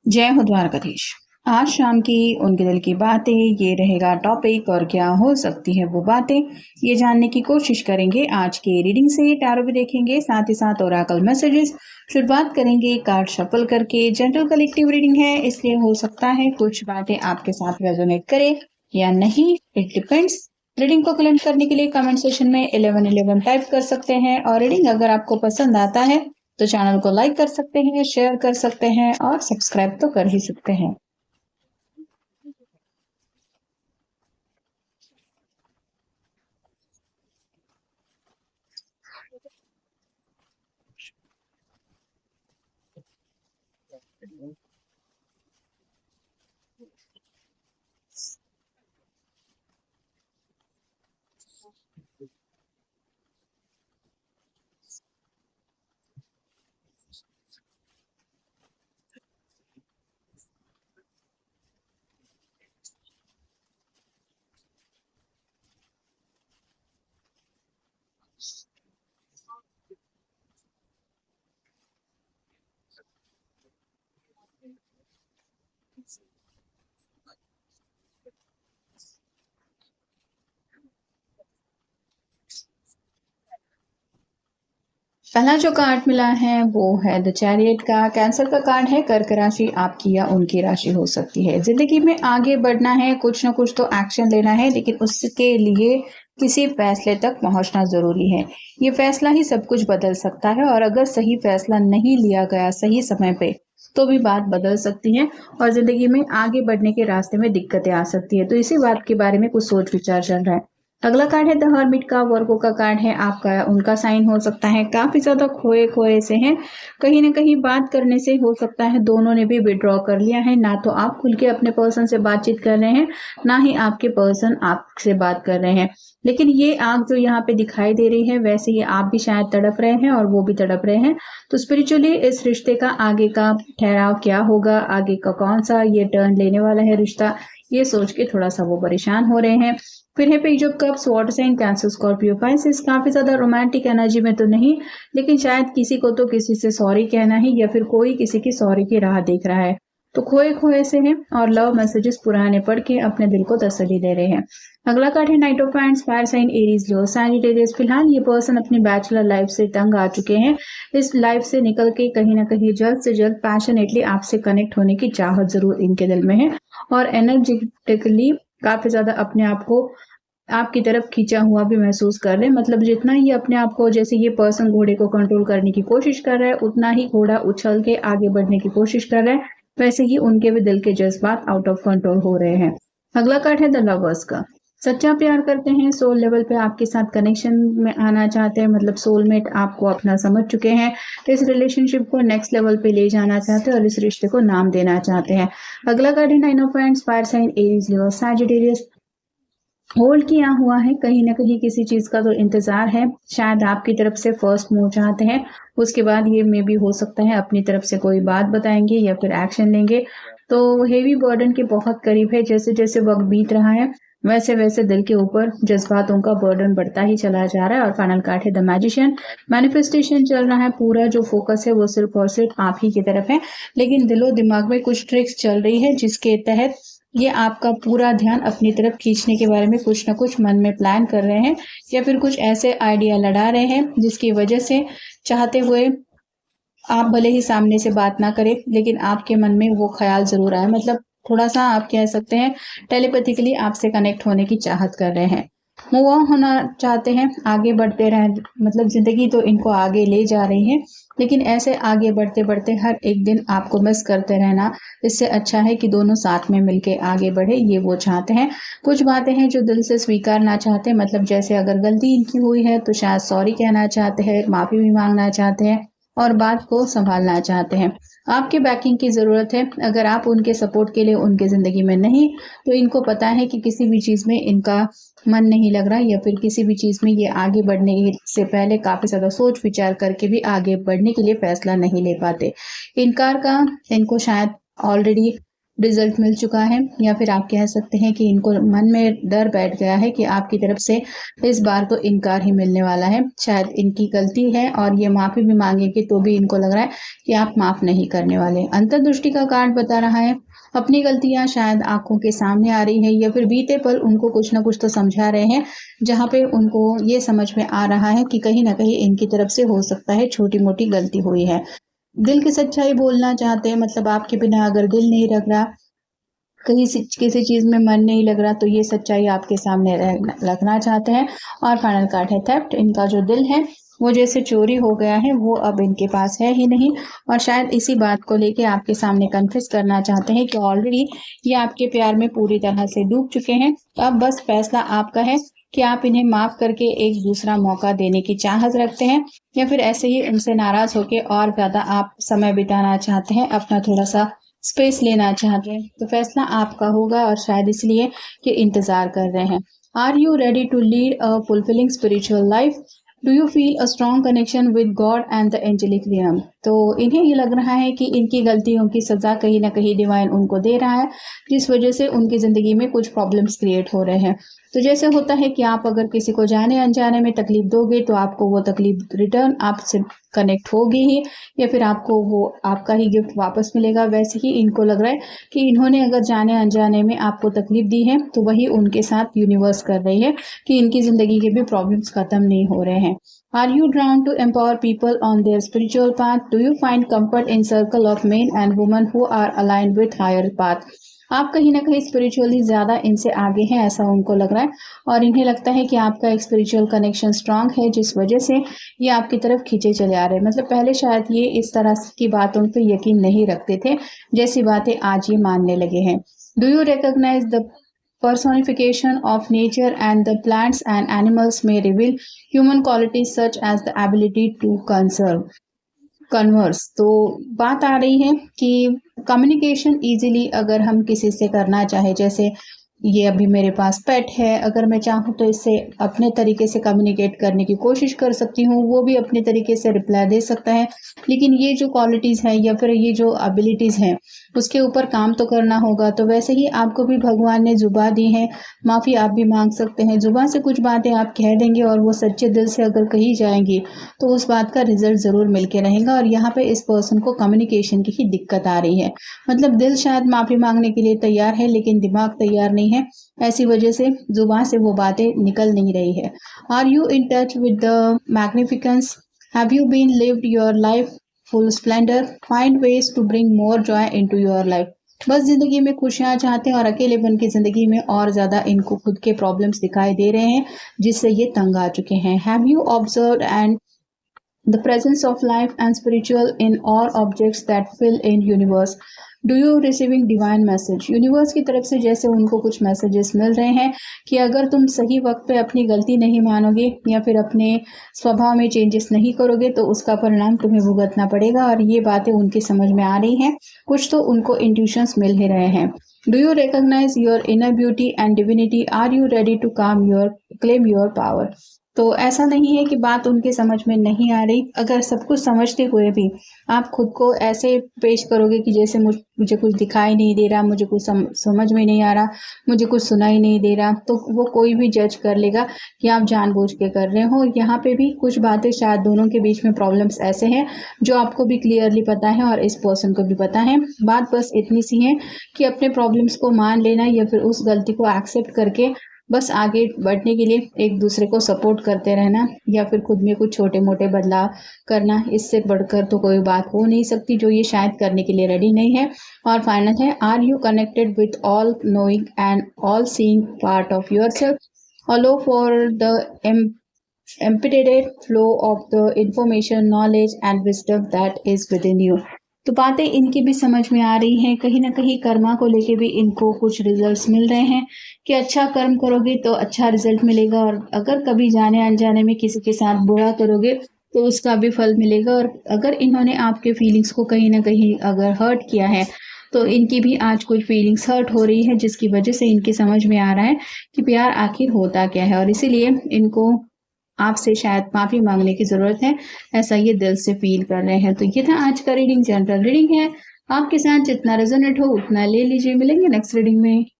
जय हो द्वारकाधीश। आज शाम की उनके दिल की बातें ये रहेगा टॉपिक और क्या हो सकती है वो बातें ये जानने की कोशिश करेंगे। आज के रीडिंग से टैरो भी देखेंगे, साथ ही साथ ओरेकल मैसेजेस। शुरुआत करेंगे कार्ड शफल करके। जनरल कलेक्टिव रीडिंग है, इसलिए हो सकता है कुछ बातें आपके साथ रेजोनेट करे या नहीं, इट डिपेंड्स। रीडिंग को क्लेम करने के लिए कमेंट सेक्शन में 1111 टाइप कर सकते हैं और रीडिंग अगर आपको पसंद आता है तो चैनल को लाइक कर सकते हैं, शेयर कर सकते हैं और सब्सक्राइब तो कर ही सकते हैं। पहला जो कार्ड मिला है वो है द चैरियट का। कैंसर का कार्ड है। कर्क राशि आपकी या उनकी राशि हो सकती है। जिंदगी में आगे बढ़ना है, कुछ ना कुछ तो एक्शन लेना है, लेकिन उसके लिए किसी फैसले तक पहुंचना जरूरी है। ये फैसला ही सब कुछ बदल सकता है और अगर सही फैसला नहीं लिया गया सही समय पे तो भी बात बदल सकती है और जिंदगी में आगे बढ़ने के रास्ते में दिक्कतें आ सकती है। तो इसी बात के बारे में कुछ सोच विचार चल रहा है। अगला कार्ड है द हर्मिट का। वर्गो का कार्ड है। आपका उनका साइन हो सकता है। काफी ज्यादा खोए खोए से हैं। कहीं ना कहीं बात करने से हो सकता है दोनों ने भी विड्रॉ कर लिया है। ना तो आप खुल के अपने पर्सन से बातचीत कर रहे हैं, ना ही आपके पर्सन आपसे बात कर रहे हैं। लेकिन ये आग जो यहाँ पे दिखाई दे रही है, वैसे ये आप भी शायद तड़प रहे हैं और वो भी तड़प रहे हैं। तो स्पिरिचुअली इस रिश्ते का आगे का ठहराव क्या होगा, आगे का कौन सा ये टर्न लेने वाला है रिश्ता, ये सोच के थोड़ा सा वो परेशान हो रहे हैं। फिर है page of cups. Water sign Cancer Scorpio Pisces. काफी ज्यादा रोमांटिक एनर्जी में तो नहीं, लेकिन शायद किसी को तो किसी से सॉरी कहना है या फिर कोई किसी की सॉरी की राह देख रहा है। तो खोए खोए से हैं और लव मैसेजेस पुराने पढ़ के अपने दिल को तसल्ली दे रहे हैं। अगला कार्ड है knight of wands. Fire sign Aries, Leo, Sagittarius. फिलहाल ये पर्सन अपनी बैचलर लाइफ से तंग आ चुके हैं। इस लाइफ से निकल के कहीं ना कहीं जल्द से जल्द पैशनेटली आपसे कनेक्ट होने की चाहत जरूर इनके दिल में है और एनर्जेटिकली काफी ज्यादा अपने आप को आपकी तरफ खींचा हुआ भी महसूस कर रहे हैं। मतलब जितना ही अपने आप को, जैसे ये पर्सन घोड़े को कंट्रोल करने की कोशिश कर रहा है, उतना ही घोड़ा उछल के आगे बढ़ने की कोशिश कर रहा है। वैसे ही उनके भी दिल के जज्बात आउट ऑफ कंट्रोल हो रहे हैं। अगला कार्ड है द लवर्स का। सच्चा प्यार करते हैं, सोल लेवल पे आपके साथ कनेक्शन में आना चाहते हैं। मतलब सोलमेट आपको अपना समझ चुके हैं। इस रिलेशनशिप को नेक्स्ट लेवल पे ले जाना चाहते हैं और इस रिश्ते को नाम देना चाहते हैं। अगला कार्ड है nine of wands. Fire sign Aries, Leo, Sagittarius. Hold किया हुआ है, कहीं ना कहीं किसी चीज का तो इंतजार है। शायद आपकी तरफ से फर्स्ट मूव चाहते हैं, उसके बाद ये मे भी हो सकता है अपनी तरफ से कोई बात बताएंगे या फिर एक्शन लेंगे। तो हेवी बर्डन के बहुत करीब है। जैसे जैसे वक्त बीत रहा है वैसे वैसे दिल के ऊपर जज्बातों का बर्डन बढ़ता ही चला जा रहा है। और फाइनल कार्ड है द मैजिशियन। मैनिफेस्टेशन चल रहा है। पूरा जो फोकस है वो सिर्फ और सिर्फ आप ही की तरफ है, लेकिन दिलो दिमाग में कुछ ट्रिक्स चल रही है जिसके तहत ये आपका पूरा ध्यान अपनी तरफ खींचने के बारे में कुछ ना कुछ मन में प्लान कर रहे हैं या फिर कुछ ऐसे आइडिया लड़ा रहे हैं जिसकी वजह से चाहते हुए आप भले ही सामने से बात ना करें, लेकिन आपके मन में वो ख्याल जरूर आए। मतलब थोड़ा सा आप कह सकते हैं टेलीपैथिकली आपसे कनेक्ट होने की चाहत कर रहे हैं। मूव ऑन होना चाहते हैं, आगे बढ़ते रहे। मतलब जिंदगी तो इनको आगे ले जा रही है, लेकिन ऐसे आगे बढ़ते बढ़ते हर एक दिन आपको मिस करते रहना इससे अच्छा है कि दोनों साथ में मिलके आगे बढ़े, ये वो चाहते हैं। कुछ बातें हैं जो दिल से स्वीकार ना चाहते। मतलब जैसे अगर गलती इनकी हुई है तो शायद सॉरी कहना चाहते हैं, माफी भी मांगना चाहते हैं और बात को संभालना चाहते हैं। आपके बैकिंग की ज़रूरत है। अगर आप उनके सपोर्ट के लिए उनके ज़िंदगी में नहीं, तो इनको पता है कि किसी भी चीज़ में इनका मन नहीं लग रहा या फिर किसी भी चीज़ में ये आगे बढ़ने से पहले काफ़ी ज़्यादा सोच विचार करके भी आगे बढ़ने के लिए फैसला नहीं ले पाते। इनकार का इनको शायद ऑलरेडी रिजल्ट मिल चुका है, या फिर आप कह सकते हैं कि इनको मन में डर बैठ गया है कि आपकी तरफ से इस बार तो इनकार ही मिलने वाला है। शायद इनकी गलती है और ये माफ़ी भी मांगेंगे तो भी इनको लग रहा है कि आप माफ़ नहीं करने वाले। अंतर्दृष्टि का कार्ड बता रहा है अपनी गलतियां शायद आंखों के सामने आ रही है, या फिर बीते पल उनको कुछ ना कुछ तो समझा रहे हैं, जहां पे उनको ये समझ में आ रहा है कि कहीं ना कहीं इनकी तरफ से हो सकता है छोटी मोटी गलती हुई है। दिल की सच्चाई बोलना चाहते हैं, मतलब आपके बिना अगर दिल नहीं लग रहा, कहीं किसी चीज़ में मन नहीं लग रहा, तो ये सच्चाई आपके सामने रखना चाहते हैं। और फाइनल कार्ड है थेफ्ट। इनका जो दिल है वो जैसे चोरी हो गया है, वो अब इनके पास है ही नहीं, और शायद इसी बात को लेके आपके सामने कन्फेस करना चाहते हैं कि ऑलरेडी ये आपके प्यार में पूरी तरह से डूब चुके हैं। अब बस फैसला आपका है कि आप इन्हें माफ करके एक दूसरा मौका देने की चाहत रखते हैं, या फिर ऐसे ही उनसे नाराज होके और ज्यादा आप समय बिताना चाहते हैं, अपना थोड़ा सा स्पेस लेना चाहते हैं। तो फैसला आपका होगा, और शायद इसलिए कि इंतजार कर रहे हैं। Are you ready to lead a fulfilling spiritual life? Do you feel a strong connection with God and the angelic realm? तो इन्हें ये लग रहा है कि इनकी गलतियों की सजा कहीं ना कहीं डिवाइन उनको दे रहा है, जिस वजह से उनकी जिंदगी में कुछ प्रॉब्लम्स क्रिएट हो रहे हैं। तो जैसे होता है कि आप अगर किसी को जाने अनजाने में तकलीफ दोगे तो आपको वो तकलीफ रिटर्न आपसे कनेक्ट होगी ही, या फिर आपको वो आपका ही गिफ्ट वापस मिलेगा। वैसे ही इनको लग रहा है कि इन्होंने अगर जाने अनजाने में आपको तकलीफ दी है तो वही उनके साथ यूनिवर्स कर रही है कि इनकी जिंदगी के भी प्रॉब्लम्स खत्म नहीं हो रहे हैं। Are you drawn to empower people on their spiritual path? Do you find comfort in circle of men and women who are aligned with higher path? आप कहीं ना कहीं स्पिरिचुअली ज़्यादा इनसे आगे हैं, ऐसा उनको लग रहा है, और इन्हें लगता है कि आपका एक स्पिरिचुअल कनेक्शन स्ट्रांग है, जिस वजह से ये आपकी तरफ खींचे चले आ रहे हैं। मतलब पहले शायद ये इस तरह की बातों पे यकीन नहीं रखते थे, जैसी बातें आज ये मानने लगे हैं। Do you recognize the personification of nature, and the plants and animals may reveal human qualities such as the ability to converse. तो बात आ रही है कि कम्युनिकेशन इजीली अगर हम किसी से करना चाहे, जैसे ये अभी मेरे पास पेट है, अगर मैं चाहूँ तो इससे अपने तरीके से कम्युनिकेट करने की कोशिश कर सकती हूँ, वो भी अपने तरीके से रिप्लाई दे सकता है। लेकिन ये जो क्वालिटीज़ हैं या फिर ये जो एबिलिटीज़ हैं उसके ऊपर काम तो करना होगा। तो वैसे ही आपको भी भगवान ने जुबान दी है, माफ़ी आप भी मांग सकते हैं। जुबान से कुछ बातें आप कह देंगे और वो सच्चे दिल से अगर कही जाएंगी तो उस बात का रिजल्ट ज़रूर मिल के रहेगा। और यहाँ पे इस पर्सन को कम्युनिकेशन की ही दिक्कत आ रही है, मतलब दिल शायद माफ़ी मांगने के लिए तैयार है लेकिन दिमाग तैयार नहीं है, ऐसी वजह से जुबान से वो बातें निकल नहीं रही है। Are you in touch with the magnificence? Have you been lived your life full splendour? Find ways to bring more joy into your life. बस जिंदगी में खुशियां चाहते हैं और अकेलेपन की जिंदगी में और ज्यादा इनको खुद के प्रॉब्लम्स दिखाई दे रहे हैं, जिससे ये तंग आ चुके हैं। Have you observed and the presence of life and spiritual in all objects that fill in universe? Do you receiving divine message? Universe की तरफ से जैसे उनको कुछ मैसेजेस मिल रहे हैं कि अगर तुम सही वक्त पे अपनी गलती नहीं मानोगे या फिर अपने स्वभाव में चेंजेस नहीं करोगे तो उसका परिणाम तुम्हें भुगतना पड़ेगा। और ये बातें उनकी समझ में आ रही हैं, कुछ तो उनको इंट्यूशंस मिल ही रहे हैं। Do you recognize your inner beauty and divinity? Are you ready to claim your power? तो ऐसा नहीं है कि बात उनके समझ में नहीं आ रही, अगर सब कुछ समझते हुए भी आप खुद को ऐसे पेश करोगे कि जैसे मुझे कुछ दिखाई नहीं दे रहा, मुझे कुछ समझ में नहीं आ रहा, मुझे कुछ सुनाई नहीं दे रहा, तो वो कोई भी जज कर लेगा कि आप जानबूझ के कर रहे हो। यहाँ पे भी कुछ बातें शायद दोनों के बीच में प्रॉब्लम्स ऐसे हैं जो आपको भी क्लियरली पता है और इस पर्सन को भी पता है। बात बस इतनी सी है कि अपने प्रॉब्लम्स को मान लेना या फिर उस गलती को एक्सेप्ट करके बस आगे बढ़ने के लिए एक दूसरे को सपोर्ट करते रहना, या फिर खुद में कुछ छोटे मोटे बदलाव करना। इससे बढ़कर तो कोई बात हो नहीं सकती जो ये शायद करने के लिए रेडी नहीं है। और फाइनल है, are you connected with all knowing and all seeing part of yourself? Allow for the impeded flow of the information, knowledge and wisdom that is within you. तो बातें इनकी भी समझ में आ रही हैं, कहीं ना कहीं कर्मा को लेके भी इनको कुछ रिजल्ट्स मिल रहे हैं कि अच्छा कर्म करोगे तो अच्छा रिजल्ट मिलेगा, और अगर कभी जाने अनजाने में किसी के साथ बुरा करोगे तो उसका भी फल मिलेगा। और अगर इन्होंने आपके फीलिंग्स को कहीं ना कहीं अगर हर्ट किया है तो इनकी भी आज कुछ फीलिंग्स हर्ट हो रही है, जिसकी वजह से इनकी समझ में आ रहा है कि प्यार आखिर होता क्या है, और इसीलिए इनको आपसे शायद माफ़ी मांगने की ज़रूरत है, ऐसा ये दिल से फील कर रहे हैं। तो ये था आज का रीडिंग, जनरल रीडिंग है। आपके साथ जितना रेजोनेट हो उतना ले लीजिए। मिलेंगे नेक्स्ट रीडिंग में।